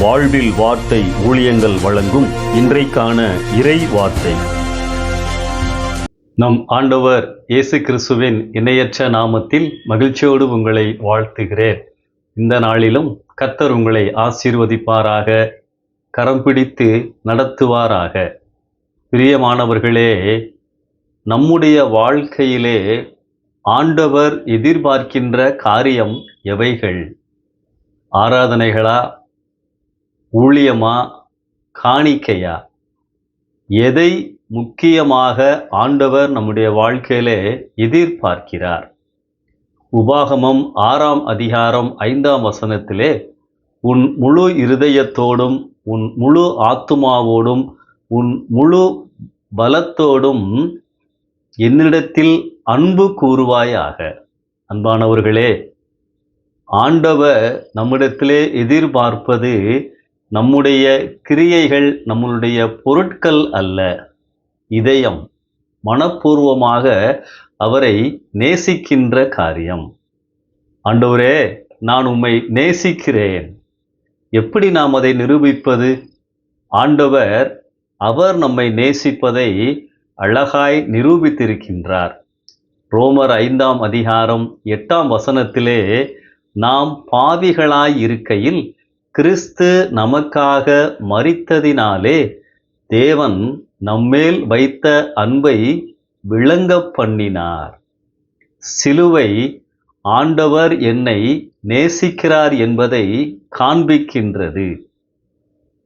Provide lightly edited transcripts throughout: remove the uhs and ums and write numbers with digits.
வாழ்வில் வார்த்தை ஊழியங்கள் வழங்கும் இன்றைக்கான இறை வார்த்தை. நம் ஆண்டவர் இயேசு கிறிஸ்துவின் இணையற்ற நாமத்தில் மகிழ்ச்சியோடு உங்களை வாழ்த்துகிறேன். இந்த நாளிலும் கர்த்தர் உங்களை ஆசீர்வதிப்பாராக, கரம் பிடித்து நடத்துவாராக. பிரியமானவர்களே, நம்முடைய வாழ்க்கையிலே ஆண்டவர் எதிர்பார்க்கின்ற காரியம் எவைகள்? ஆராதனைகளா, ஊழியமா, காணிக்கையா? எதை முக்கியமாக ஆண்டவர் நம்முடைய வாழ்க்கையிலே எதிர்பார்க்கிறார்? உபாகமம் 6ஆம் அதிகாரம் 5ஆம் வசனத்திலே, உன் முழு இருதயத்தோடும், உன் முழு ஆத்துமாவோடும், உன் முழு பலத்தோடும் என்னிடத்தில் அன்பு கூறுவாயாக. அன்பானவர்களே, ஆண்டவர் நம்மிடத்திலே எதிர்பார்ப்பது நம்முடைய கிரியைகள், நம்முடைய பொருட்கள் அல்ல. இதயம், மனப்பூர்வமாக அவரை நேசிக்கின்ற காரியம். ஆண்டவரே, நான் உம்மை நேசிக்கிறேன். எப்படி நாம் அதை நிரூபிப்பது? ஆண்டவர் அவர் நம்மை நேசிப்பதை அழகாய் நிரூபித்திருக்கின்றார். ரோமர் 5ஆம் அதிகாரம் 8ஆம் வசனத்திலே, நாம் பாவிகளாய் இருக்கையில் கிறிஸ்து நமக்காக மரித்ததினாலே தேவன் நம்மேல் வைத்த அன்பை விளங்க பண்ணினார். சிலுவை ஆண்டவர் என்னை நேசிக்கிறார் என்பதை காண்பிக்கின்றது.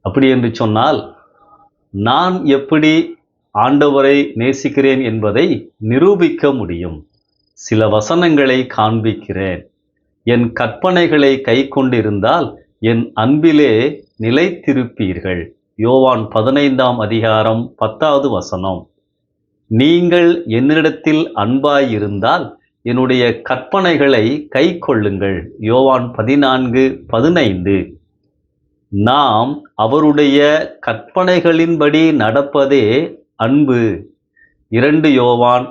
அப்படி என்று சொன்னால், நான் எப்படி ஆண்டவரை நேசிக்கிறேன் என்பதை நிரூபிக்க முடியும். சில வசனங்களை காண்பிக்கிறேன். என் கற்பனைகளை கை கொண்டிருந்தால் என் அன்பிலே நிலைத்திருப்பீர்கள். யோவான் 15ஆம் அதிகாரம் 10வது வசனம். நீங்கள் என்னிடத்தில் அன்பாயிருந்தால் என்னுடைய கற்பனைகளை கை கொள்ளுங்கள். யோவான் 14:15. நாம் அவருடைய கற்பனைகளின்படி நடப்பதே அன்பு. 2 யோவான்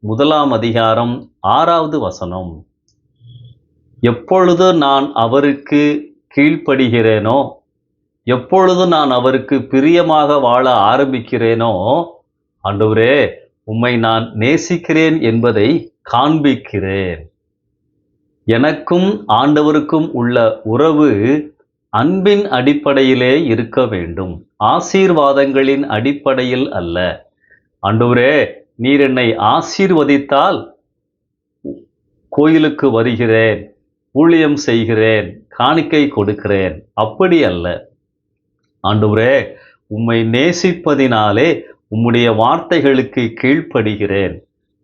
1ஆம் அதிகாரம் 6வது வசனம். எப்பொழுது நான் அவருக்கு கீழ்ப்படுகிறேனோ, எப்பொழுது நான் அவருக்கு பிரியமாக வாழ ஆரம்பிக்கிறேனோ, ஆண்டவரே, உம்மை நான் நேசிக்கிறேன் என்பதை காண்பிக்கிறேன். எனக்கும் ஆண்டவருக்கும் உள்ள உறவு அன்பின் அடிப்படையிலே இருக்க வேண்டும், ஆசீர்வாதங்களின் அடிப்படையில் அல்ல. ஆண்டவரே, நீர் என்னை ஆசீர்வதித்தால் கோயிலுக்கு வருகிறேன், ஊழியம் செய்கிறேன், காணிக்கை கொடுக்கிறேன், அப்படி அல்ல. ஆண்டவரே, உம்மை நேசிப்பதினாலே உம்முடைய வார்த்தைகளுக்கு கீழ்ப்படுகிறேன்,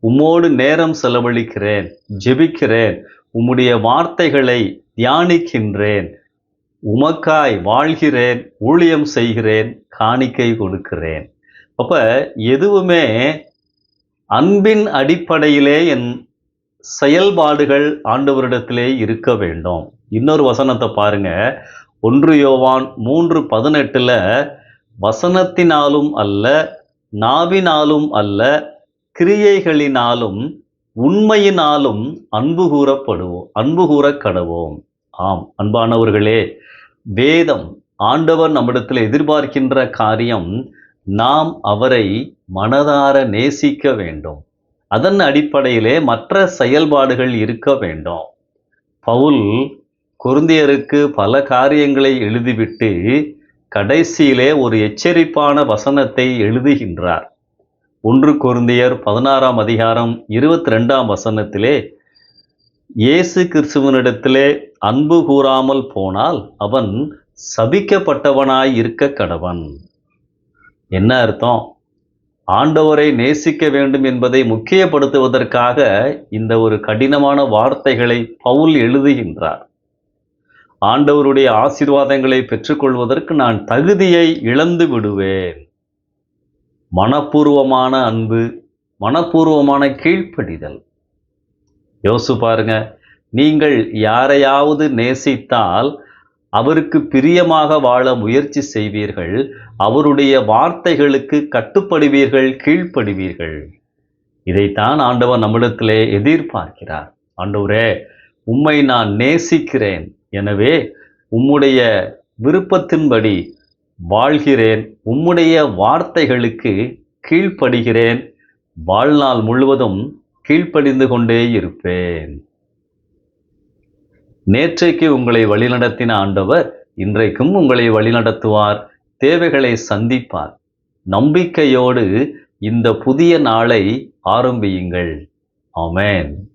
உம்மோடு நேரம் செலவழிக்கிறேன், ஜெபிக்கிறேன், உம்முடைய வார்த்தைகளை தியானிக்கின்றேன், உமக்காய் வாழ்கிறேன், ஊழியம் செய்கிறேன், காணிக்கை கொடுக்கிறேன். அப்ப எதுவுமே அன்பின் அடிப்படையிலே என் செயல்பாடுகள் ஆண்டவரிடத்திலே இருக்க வேண்டும். இன்னொரு வசனத்தை பாருங்க, 1 யோவான் 3:18, வசனத்தினாலும் அல்ல, நாவினாலும் அல்ல, கிரியைகளினாலும் உண்மையினாலும் அன்பு கூற கடவோம். ஆம், அன்பானவர்களே, வேதம், ஆண்டவர் நம்மிடத்தில் எதிர்பார்க்கின்ற காரியம், நாம் அவரை மனதார நேசிக்க வேண்டும். அதன் அடிப்படையிலே மற்ற செயல்பாடுகள் இருக்க வேண்டும். பவுல் கொரிந்தியருக்கு பல காரியங்களை எழுதிவிட்டு கடைசியிலே ஒரு எச்சரிப்பான வசனத்தை எழுதுகின்றார். 1 கொரிந்தியர் 16ஆம் அதிகாரம் 22ஆம் வசனத்திலே, இயேசு கிறிஸ்துவனிடத்திலே அன்பு கூறாமல் போனால் அவன் சபிக்கப்பட்டவனாய் இருக்க கடவன். என்ன அர்த்தம்? ஆண்டவரை நேசிக்க வேண்டும் என்பதை முக்கியப்படுத்துவதற்காக இந்த ஒரு கடினமான வார்த்தைகளை பவுல் எழுதுகின்றார். ஆண்டவருடைய ஆசீர்வாதங்களை பெற்றுக்கொள்வதற்கு நான் தகுதியை இழந்து விடுவேன். மனப்பூர்வமான அன்பு, மனப்பூர்வமான கீழ்ப்படிதல். யோசிச்சு பாருங்க, நீங்கள் யாரையாவது நேசித்தால் அவருக்கு பிரியமாக வாழ முயற்சி செய்வீர்கள், அவருடைய வார்த்தைகளுக்கு கட்டுப்படுவீர்கள், கீழ்ப்படுவீர்கள். இதைத்தான் ஆண்டவர் நம்மிடத்திலே எதிர்பார்க்கிறார். ஆண்டவரே, உம்மை நான் நேசிக்கிறேன், எனவே உம்முடைய விருப்பத்தின்படி வாழ்கிறேன். உம்முடைய வார்த்தைகளுக்கு கீழ்ப்படுகிறேன். வாழ்நாள் முழுவதும் கீழ்ப்படிந்து கொண்டே இருப்பேன். நேற்றைக்கு உங்களை வழிநடத்தின ஆண்டவர் இன்றைக்கும் உங்களை வழிநடத்துவார். தேவைகளை சந்திப்பார். நம்பிக்கையோடு இந்த புதிய நாளை ஆரம்பியுங்கள். ஆமென்.